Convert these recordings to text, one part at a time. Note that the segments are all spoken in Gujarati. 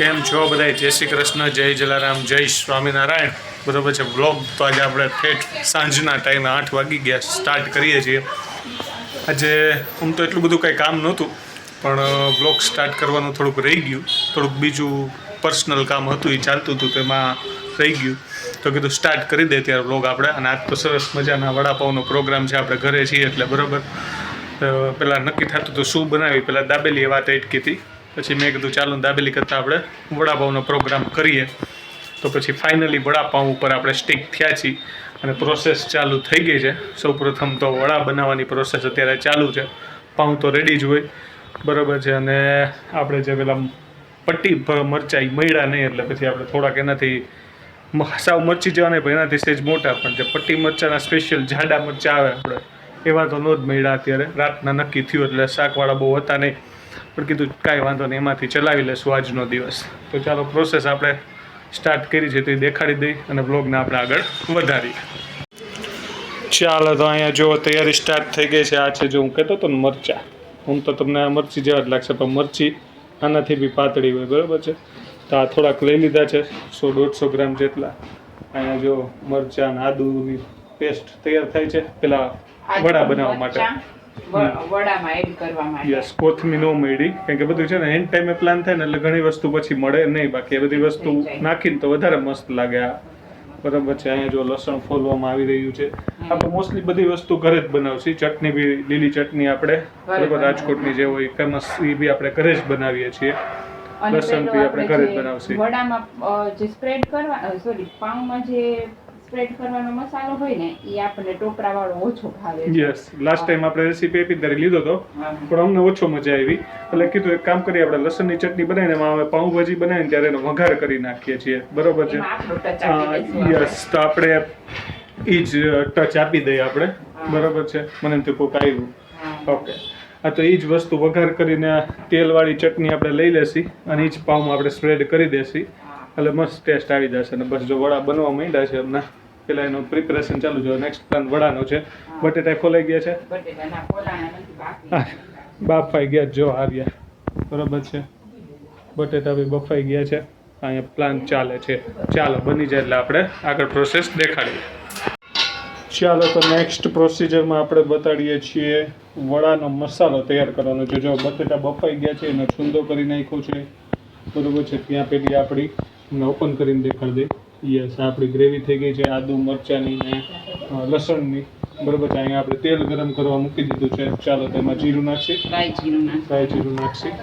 કેમ છો બધા? જય શ્રી કૃષ્ણ, જય જલારામ, જય સ્વામિનારાયણ. બરાબર છે. બ્લોગ તો આજે આપણે ઠેઠ સાંજના ટાઈમે 8 વાગી ગયા સ્ટાર્ટ કરીએ છીએ. આજે તો એટલું બધું કંઈ કામ નહોતું, પણ બ્લોગ સ્ટાર્ટ કરવાનું થોડુંક રહી ગયું. થોડુંક બીજું પર્સનલ કામ હતું, એ ચાલતું હતું, તેમાં રહી ગયું. તો કીધું સ્ટાર્ટ કરી દે ત્યારે બ્લોગ આપણે. અને આજ તો સરસ મજાના વડાપાઉંનો પ્રોગ્રામ છે, આપણે ઘરે છીએ એટલે બરાબર. પહેલાં નક્કી થતું હતું શું બનાવી, પહેલાં દાબેલી વાત અટકી હતી. પછી મેં કીધું ચાલો દાબેલી કરતાં આપણે વડાપાઉંનો પ્રોગ્રામ કરીએ. તો પછી ફાઇનલી વડાપાઉં ઉપર આપણે સ્ટીક થયા છીએ અને પ્રોસેસ ચાલુ થઈ ગઈ છે. સૌપ્રથમ તો વડા બનાવવાની પ્રોસેસ અત્યારે ચાલુ છે. પાઉં તો રેડી જ હોય બરાબર છે. અને આપણે જે પેલા પટ્ટી મરચાં મળ્યા નહીં, એટલે પછી આપણે થોડાક એનાથી સાવ મરચી જેવા નહીં, પણ એનાથી સ્ટેજ મોટા, પણ જે પટ્ટી મરચાંના સ્પેશિયલ જાડા મરચાં આવે આપણે એવા તો ન જ મળ્યા અત્યારે. રાતના નક્કી થયું એટલે શાકવાળા બહુ હતા નહીં, પણ કીધું કાંઈ વાંધો નહીં, એમાંથી ચલાવી લેશું આજનો દિવસ. તો ચાલો પ્રોસેસ આપણે સ્ટાર્ટ કરી છે તો એ દેખાડી દઈ અને બ્લોગને આપણે આગળ વધારીએ. ચાલો તો અહીંયા જો તૈયારી સ્ટાર્ટ થઈ ગઈ છે. આ છે જો હું કહેતો હતો ને મરચાં, હું તો તમને આ મરચી જેવા જ લાગશે, પણ મરચી આનાથી બી પાતળી હોય બરાબર છે. તો આ થોડાક લઈ લીધા છે, 100-150 ગ્રામ જેટલા. અહીંયા જો મરચાં અને આદુની પેસ્ટ તૈયાર થાય છે પેલા વડા બનાવવા માટે. વડામાં એડ કરવા માટે યસ, કોથમી ન મળી, કારણ કે બધું છે ને એન્ડ ટાઈમે પ્લાન થાય ને એટલે ઘણી વસ્તુ પછી મળે નહીં. બાકી એ બધી વસ્તુ નાખીને તો વધારે મસ્ત લાગે આ બરાબર છે. અહીંયા જો લસણ ફોલવામાં આવી રહ્યું છે. આપણે મોસ્ટલી બધી વસ્તુ ઘરે જ બનાવશી. ચટણી બી લીલી ચટણી આપણે બરાબર રાજકોટની જે હોય ફેમસ એ બી આપણે ઘરે જ બનાવીએ છીએ. લસણ બી આપણે ઘરે જ બનાવશી. વડામાં જે સ્પ્રેડ કરવા પાઉંમાં જે સ્પ્રેડ કરવાનો મસાલો હોય ને એ આપણને ટોપરા વાળો ઓછો ભાવે છે. યસ, લાસ્ટ ટાઈમ આપણે રેસીપી આપી ત્યારે લીધો હતો, પણ અમને ઓછો મજા આવી. એટલે કીધું એક કામ કરીએ, આપણે લસણની ચટણી બનાવીને એમાં પાઉંભાજી બનાવીને ત્યારે એનો વઘાર કરી નાખીએ છીએ બરોબર છે. યસ, તો આપણે એ જ ટચ આપી દઈએ આપણે બરોબર છે. મને એમ તો કોઈક આવ્યું. ઓકે, હા, તો એ જ વસ્તુ વઘાર કરીને તેલવાળી ચટણી આપણે લઈ લેશી અને એ જ પાઉંમાં આપણે સ્પ્રેડ કરી દેશી એટલે મસ્ત ટેસ્ટ આવી જશે. અને બસ જો વડા બનવા માંડ્યા છે હમણાં, પેલા એનું પ્રિપેરેશન ચાલુ છે. નેક્સ્ટ પ્લાન વડાનો છે. બટેટા ખોલાઈ ગયા છે, બાફાઈ ગયા જો હાર્યા બરાબર છે. બટેટા બી બફાઈ ગયા છે. અહીંયા પ્લાન ચાલે છે. ચાલો બની જાય એટલે આપણે આગળ પ્રોસેસ દેખાડીએ. ચાલો તો નેક્સ્ટ પ્રોસિજરમાં આપણે બતાડીએ છીએ વડાનો મસાલો તૈયાર કરવાનો છે. જો બટેટા બફાઈ ગયા છે, એનો છૂંદો કરી નાખ્યો છે બરાબર છે. ત્યાં પેલી આપણી ઓપન કરીને દેખાડી દે. યસ, આપણી ગ્રેવી થઈ ગઈ છે આદુ મરચાંની ને લસણની બરાબર છે. અહીંયા આપણે તેલ ગરમ કરવા મૂકી દીધું છે. ચાલો તેમાં જીરું નાખશી, રાઈ જીરું નાખશી.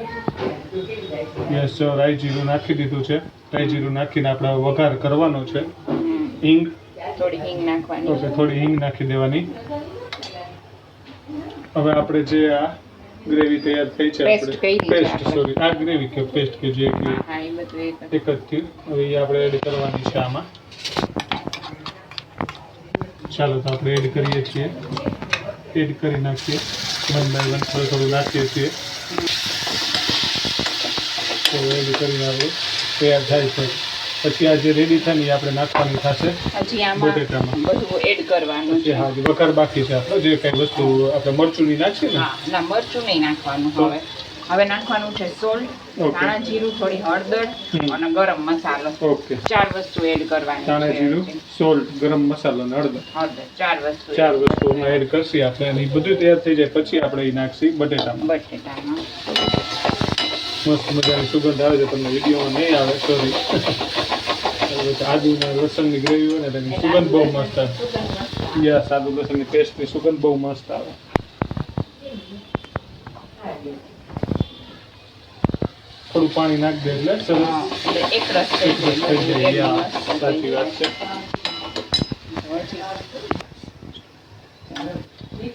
યસ, રાઈ જીરું નાખી દીધું છે. રાઈ જીરું નાખીને આપણે વઘાર કરવાનો છે. હિંગ, થોડી હિંગ નાખવાની. ઓકે, થોડી હિંગ નાખી દેવાની. હવે આપણે જે આ ગ્રેવી તૈયાર થઈ છે, આપણે પેસ્ટ સોરી આ ગ્રેવી કે પેસ્ટ કે જે એક જ થયું, હવે એ આપણે એડ કરવાની છે આમાં. ચાલો તો આપણે એડ કરીએ છીએ. એડ કરી નાખીએ વન બાય વન, થોડું થોડું નાખીએ છીએ. તો એડ કરીને આપણે તૈયાર થાય છે. પછી આ જે રેડી થાય ને એ આપણે નાખવાની થશે બટેટામાં. બધું એડ કરવાનું છે. હા, વઘાર બાકી છે આપણે. જે કઈ વસ્તુ આપણે મરચું ની નાખીએ ને, ના મરચું નહીં નાખવાનું. હવે નાખવાનું છે સોલ્ટ, ધાણા જીરું, થોડી હળદર અને ગરમ મસાલો. ઓકે, 4 વસ્તુ એડ કરવાની. ધાણા જીરું, સોલ્ટ, ગરમ મસાલો અને હળદર, 4 વસ્તુ એડ કરશી આપણે. અને એ બધું તૈયાર થઈ જાય પછી આપણે એ નાખશી બટેટામાં. મસ્ત મજાની સુગંધ આવે છે. તમને વિડીયોમાં નહીં આવે, સોરી. આદુ ને લસણની ગ્રેવી હોય ને તેની સુગંધ બહુ મસ્ત આવે. યસ, આદુ લસણની પેસ્ટની સુગંધ બહુ મસ્ત આવે. થોડું પાણી નાખી દે એટલે સરસ એક રસ થઈ જાય. સાચી વાત છે.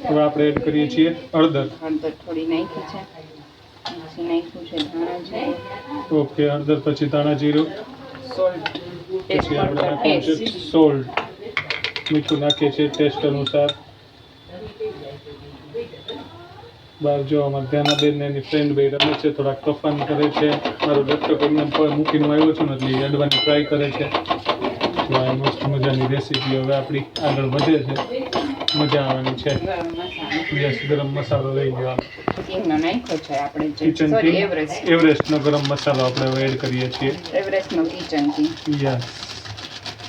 હવે આપણે એડ કરીએ છીએ હળદર. થોડી નાખી છે. પછી નાખ્યું છે ધાણા જીરું. ઓકે, હળદર પછી ધાણા જીરું, સોલ્ટ, પછી આપણે નાખીએ છીએ સોલ્ટ, મીઠું નાખીએ છીએ ટેસ્ટ અનુસાર. બહાર જો અમારે ધ્યાનાબેન ને એની ફ્રેન્ડ બે રમે છે, થોડાક તોફાન કરે છે. મારું લેપટોપ એમને મૂકીને આવ્યો છું ને એટલે એ અડવાની ટ્રાય કરે છે. તો આ મસ્ત મજાની રેસીપી હવે આપણી આગળ વધે છે. મજા આવવાની છે. ગરમ મસાલો યસ, ગરમ મસાલો લઈ લેવાનો. કિંગનો નાખ્યો છે આપણે કિચન સોરી કિંગ, એવરેસ્ટનો ગરમ મસાલો આપણે હવે એડ કરીએ છીએ. એવરેસ્ટનો kitchen king. Yes,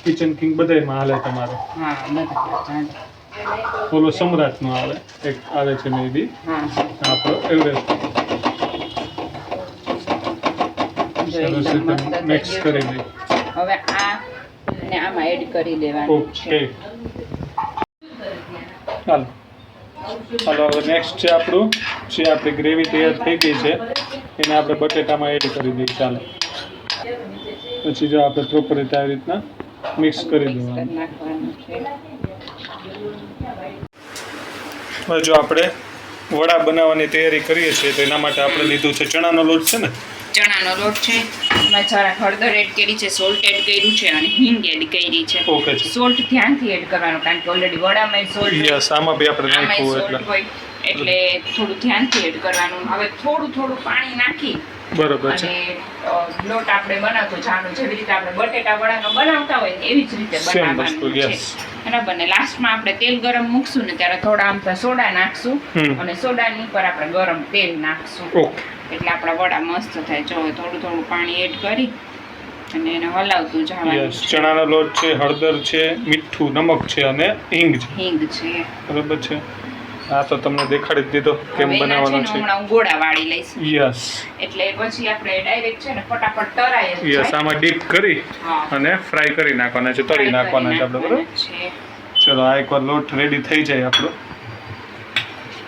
kitchen king બધાયમાં હાલે તમારો. હા બધા ચાલે. ઓલો સમ્રાટનો આવે, એક આવે છે મે બી. હા આપણો એવરેસ્ટ. જો સરસ એકદમ મસ્ત રીતે થઈ મિક્સ ગયું કરી છે. લઈ. હવે આ અને આમાં એડ કરી દેવાનું ઓકે, છે. હાલો હવે નેક્સ્ટ છે આપણું, જે આપણી ગ્રેવી તૈયાર થઈ ગઈ છે એને આપણે બટેટામાં એડ કરી દઈએ. ચાલો, પછી જો આપણે પ્રોપર રીતે આવી રીતના મિક્સ કરી મિક્સ દેવાનું. કરી નાખવાનું છે. હવે જો આપણે વડા બનાવવાની તૈયારી કરીએ છીએ તો એના માટે આપણે લીધું છે ચણાનો લોટ છે ને. ચણાનો લોટ છે, એમાં જરા હળદર એડ કરી છે, સોલ્ટ એડ કર્યું છે અને હિંગ એડ કરી છે. ઓકે છે. સોલ્ટ ધ્યાનથી એડ કરવાનું કારણ કે ઓલરેડી વડામાં સોલ્ટ યસ, આમાં બી આપણે નાખ્યું હોય સોલ્ટ હોય એટલે થોડું ધ્યાનથી એડ કરવાનું. હવે થોડું પાણી નાખી બરોબર છે. અને લોટ આપણે બનાવતો જાણો જેવી રીતે આપણે બટેટા વડાનો બનાવતા હોય ને એવી જ રીતે Same બનાવવાનું વસ્તુ, છે. yes. બરાબર ને લાસ્ટમાં આપણે તેલ ગરમ મૂકશું ને ત્યારે થોડા આમ સોડા નાખશું અને સોડાની ઉપર આપણે ગરમ તેલ નાખશું ઓકે, એટલે આપણા વડા મસ્ત થાય. જો થોડું પાણી એડ કરી અને એને હલાવતું જવાનું. યસ, ચણાનો લોટ છે, હળદર છે, મીઠું, નમક છે અને હિંગ છે. હિંગ છે. બરોબર છે. આ તો તમને દેખાડી જ દીધો કેમ હવે એના બનાવવાનો છે ને છે. હમણાં હું ગોળા વાળી લઈશ યસ એટલે પછી આપણે ડાયરેક્ટ છે ને ફટાફટ તરાય જ યસ, જાય. આમાં ડીપ કરી હા. અને ફ્રાય કરી નાખવાના છે, તળી નાખવાના છે આપણે. બરોબર. છે. ચલો, આ એકવાર લોટ રેડી થઈ જાય આપણો.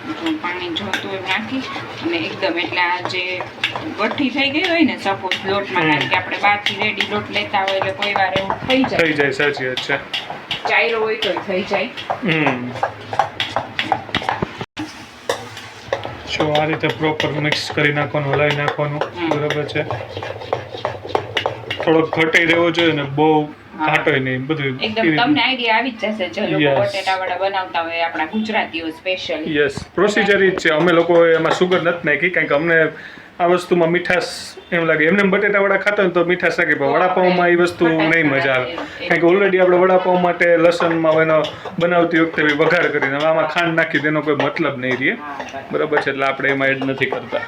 જો પાણી જોતું હોય નાખી અને એકદમ એટલે આ જે ગઠ્ઠી થઈ ગઈ હોય ને સપોઝ લોટમાં કારણ કે આપણે બહારથી રેડી લોટ લેતા હોય એટલે કોઈ વાર એવું થઈ થઈ જાય જાય, સાચી વાત છે. ચાયરો હોય તો થઈ જાય. જો આ રીતે પ્રોપર મિક્સ કરી નાખવાનું, હલાવી નાખવાનું. બરોબર છે. થોડોક ઘટાઈ રહેવો જોઈએ ને બહુ ઘાટોય નહીં, બધું એકદમ તમને આઈડિયા આવી જ જશે જે લોકો Yes. બટેટા વડા બનાવતા હોય આપણા ગુજરાતીઓ સ્પેશિયલી. યસ, પ્રોસિજર જ છે. અમે લોકો એમાં સુગર નથી નાખી કારણ કે અમને આ વસ્તુમાં મીઠાશ એમ લાગે. એમને બટેટા વડા ખાતા હોય તો મીઠાશ લાગે, પણ વડાપાઉંમાં એ વસ્તુ નહીં મજા આવે કારણ કે ઓલરેડી આપણે વડાપાઉં માટે લસણમાં એનો બનાવતી વખતે બી વઘાર કરીને હવે આમાં ખાંડ નાખી તેનો કોઈ મતલબ નહીં રહે. બરાબર છે, એટલે આપણે એમાં એડ નથી કરતા.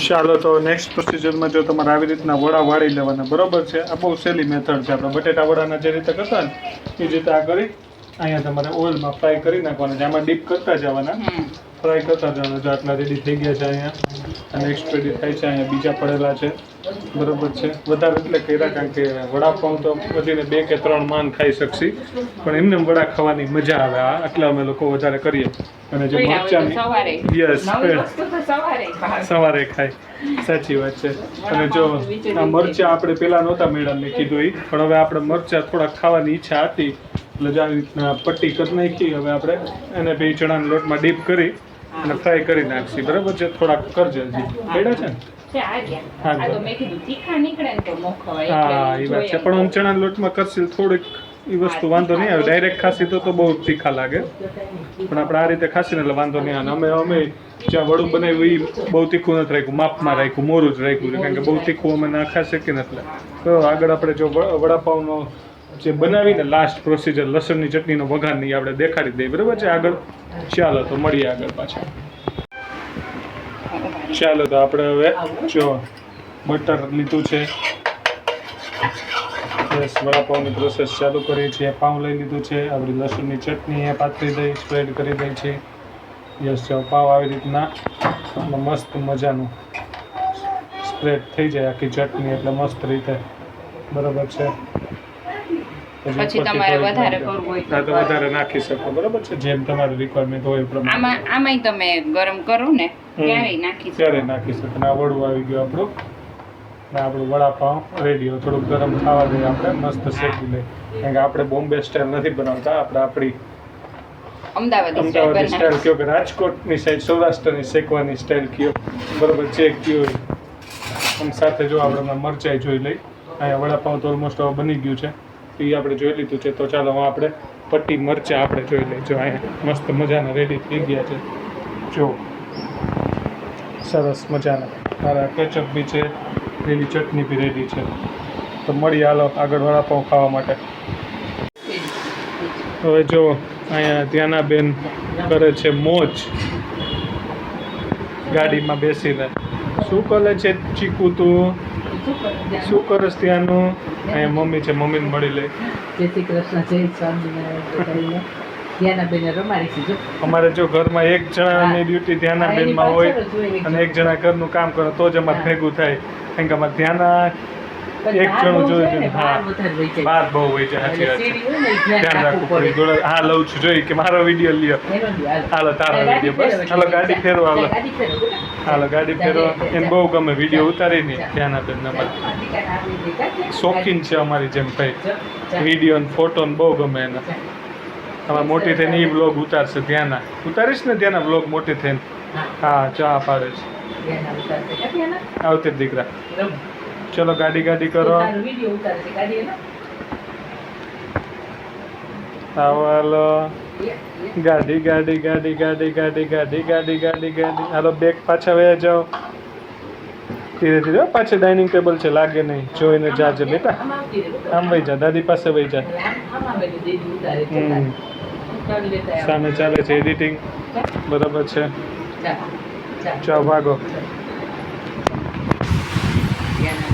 ચાલો તો નેક્સ્ટ પ્રોસિજરમાં જો તમારે આવી રીતના વડા વાળી લેવાના. બરોબર છે, આ બહુ સહેલી મેથડ છે. આપણે બટેટા વડાના જે રીતે કરતા ને એ જ રીતે આ કરી અહીંયા તમારે ઓઇલમાં ફ્રાય કરી નાખવાના છે. આમાં ડીપ કરતા જવાના, ફ્રાય કરતા જવાના. જો આટલા રેડી થઈ ગયા છે અહીંયા, નેક્સ્ટ રેડી થાય છે અહીંયા બીજા પડેલા છે. બરોબર છે, વધારે એટલે કર્યા કારણ કે વડાપાઉં તો વધીને 2 કે 3 માન ખાઈ શકશી, પણ એમને વડા ખાવાની મજા આવે. આ એટલે અમે લોકો વધારે કરીએ. અને જે મરચાંની યસ સવારે ખાય, સાચી વાત છે. અને જો આ મરચાં આપણે પહેલાં નહોતા મેડમને કીધું એ, પણ હવે આપણે મરચાં થોડાક ખાવાની ઈચ્છા હતી એટલે જ આવી રીતના પટ્ટી કરી નાખી. હવે આપણે એને બે ચણાના લોટમાં ડીપ કરી અને ફ્રાય કરી નાખશી. બરાબર છે, થોડાક કરજે હજી બેડા છે ને. હા એ વાત છે, પણ આમ ચણાના લોટમાં કરશી થોડીક એ વસ્તુ વાંધો નહીં આવે. ડાયરેક્ટ ખાસી તો બહુ તીખા લાગે, પણ આપણે આ રીતે ખાસી ને એટલે વાંધો નહીં આવે. અમે જ્યાં વડું બનાવ્યું એ બહુ તીખું નથી રાખ્યું, માપમાં રાખ્યું, મોરું જ રાખ્યું કારણ કે બહુ તીખું અમે ના ખાઈ શકીએ ને. એટલે તો આગળ આપણે જો વડાપાઉંનો જે બનાવીને લાસ્ટ પ્રોસિજર લસણની ચટણીનો વઘાર નહીં આપણે દેખાડી દઈએ. બરાબર છે આગળ. ચાલો તો મળીએ આગળ પાછા. ચાલો તો આપણે હવે જો બટર લીધું છે. યસ, વડાપાઉંની પ્રોસેસ ચાલુ કરી છે. પાઉં લઈ લીધું છે. આપણી લસણની ચટણી એ પાથરી દઈ, સ્પ્રેડ કરી દઈ છે. યસ, જો પાવ આવી રીતના મસ્ત મજાનું સ્પ્રેડ થઈ જાય આખી ચટણી એટલે મસ્ત રીતે. બરાબર છે. પછી તમારે વધારે કરવું હોય તો વધારે નાખી શકો. બરાબર છે, જેમ તમારી રિક્વાયરમેન્ટ હોય એ પ્રમાણે. આમાંય તમે ગરમ કરો ને ત્યારે નાખી શકો. આ વડું આવી ગયું આપણું. આપણું વડાપાઉં રેડી હોય. થોડુંક ગરમ ખાવા દઈએ આપણે, મસ્ત શેકી લઈએ કારણ કે આપણે બોમ્બે સ્ટાઇલ નથી બનાવતા. આપણે આપણી અમદાવાદી સ્ટાઇલ કયો કે રાજકોટની સાઈડ સૌરાષ્ટ્રની શેકવાની સ્ટાઇલ કયો. બરોબર છે, કયો આમ સાથે જો આપણે મરચાઈ જોઈ લઈ. અહીંયા વડાપાઉં તો ઓલમોસ્ટ હવે બની ગયું છે, એ આપણે જોઈ લીધું છે. તો ચાલો આપણે પટ્ટી મરચાં આપણે જોઈ લઈએ. જો અહીંયા મસ્ત મજાના રેડી થઈ ગયા છે. જો સરસ મજાના મારા કેચઅપ બી છે, લીલી ચટણી બી રેડી છે. તો મળી હાલો આગળ વડાપાઉં ખાવા માટે. હવે જો અહીંયા ધ્યાનાબેન કરે છે મોજ ગાડીમાં બેસીને. શું કરે છે ચીકુ તું? શું કરસ ત્યાંનું? અહીંયા મમ્મી છે, મમ્મીને મળી લે. જય શ્રી કૃષ્ણ, જય સ્વામિનારાયણ. ધ્યાનાબેન રમાડી છે જો. અમારે જો ઘરમાં એક જણાની ડ્યુટી ધ્યાનાબેનમાં હોય અને એક જણા ઘરનું કામ કરે તો જ અમારે ભેગું થાય. કારણ કે અમારે ધ્યાના એક જણું જોયું છે. હા, બહાર બહુ હોય છે. સાચી વાત છે. ધ્યાન રાખવું પડે. જોડે હા લઉં છું જોઈ કે મારો વિડીયો લ્યો. હાલો તારો વિડીયો બસ. હાલો ગાડી ફેરવો. હાલો હાલો ગાડી ફેરવો. એને બહુ ગમે વિડીયો ઉતારી નહીં. ધ્યાનાબેન અમારે શોખીન છે અમારી જેમ ભાઈ. વિડીયો ને ફોટો ને બહુ ગમે એને. તમારે મોટી થઈને એ બ્લોગ ઉતારશે. ધ્યાના ઉતારીશ ને ત્યાંના બ્લોગ મોટી થઈને. હા ચા પાડે છે આવતી દીકરા. ચલો ગાડી ગાડી કરો. હાલો ગાડી ગાડી ગાડી ગાડી ગાડી ગાડી ગાડી ગાડી ગાડી. હાલો બેગ પાછા વયા જાઓ. ધીરે ધીરે પાછળ ડાઇનિંગ ટેબલ છે, લાગે નહીં. જોઈને જાજે બેટા. આમ વહી જા, દાદી પાસે વહી જા. સામે ચાલે છે એડિટિંગ. બરાબર છે. ચાલો ભાગો. Yeah.